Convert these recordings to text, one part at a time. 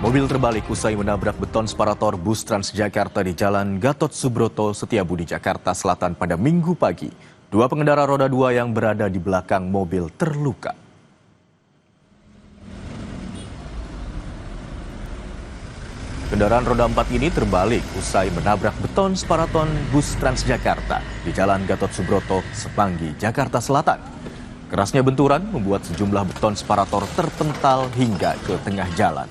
Mobil terbalik usai menabrak beton separator bus Transjakarta di Jalan Gatot Subroto, Setiabudi, Jakarta Selatan pada Minggu pagi. Dua pengendara roda dua yang berada di belakang mobil terluka. Kendaraan roda 4 ini terbalik usai menabrak beton separator bus Transjakarta di Jalan Gatot Subroto, Semanggi, Jakarta Selatan. Kerasnya benturan membuat sejumlah beton separator terpental hingga ke tengah jalan.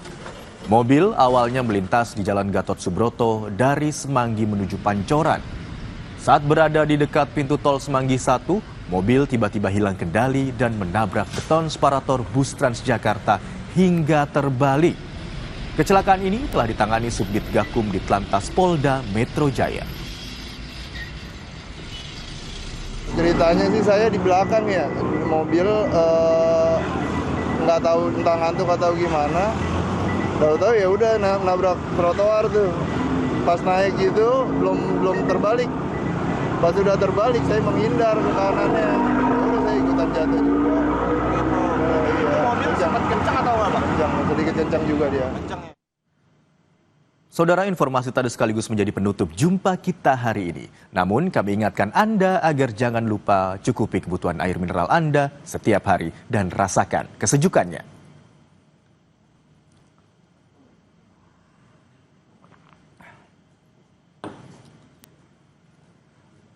Mobil awalnya melintas di Jalan Gatot Subroto dari Semanggi menuju Pancoran. Saat berada di dekat pintu tol Semanggi 1, mobil tiba-tiba hilang kendali dan menabrak beton separator bus Transjakarta hingga terbalik. Kecelakaan ini telah ditangani Subdit Gakum Ditlantas Polda Metro Jaya. Ceritanya sih saya di belakang ya, mobil nggak tahu entah ngantuk atau gimana. Tahu-tahu ya udah nabrak trotoar tuh. Pas naik gitu belum terbalik. Pas sudah terbalik saya menghindar ke kanannya. Udah saya ikutan jatuh juga. Iya. Mobil sempat kencang atau apa? Kencang, sedikit kencang juga dia. Saudara, informasi tadi sekaligus menjadi penutup jumpa kita hari ini. Namun kami ingatkan Anda agar jangan lupa cukupi kebutuhan air mineral Anda setiap hari dan rasakan kesejukannya.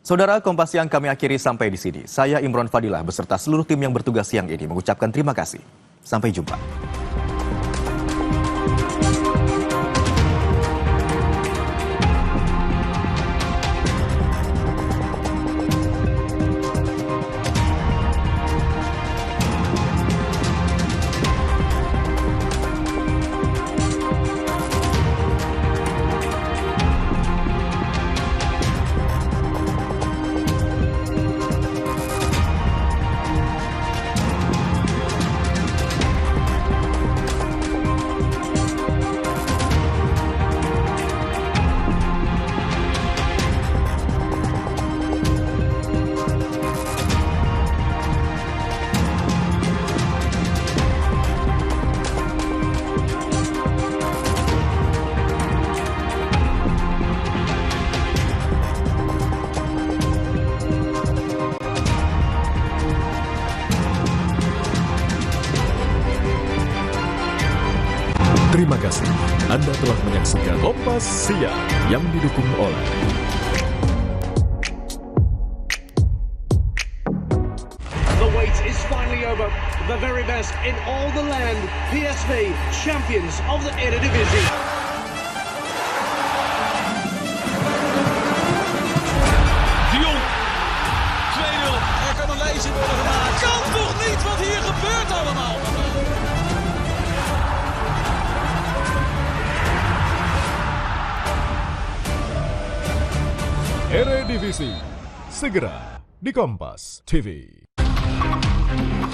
Saudara, Kompas Siang kami akhiri sampai di sini. Saya Imron Fadilah beserta seluruh tim yang bertugas siang ini mengucapkan terima kasih. Sampai jumpa. Terima kasih Anda telah menyaksikan Kompas Siang yang didukung oleh The wait is finally over. The very best in all the land. PSV, champions of the Eredivisie. De Jong. 2-0. Er kan een lijstje worden gemaakt. Kan toch niet wat hier gebeurt allemaal? Eredivisie segera di Kompas TV.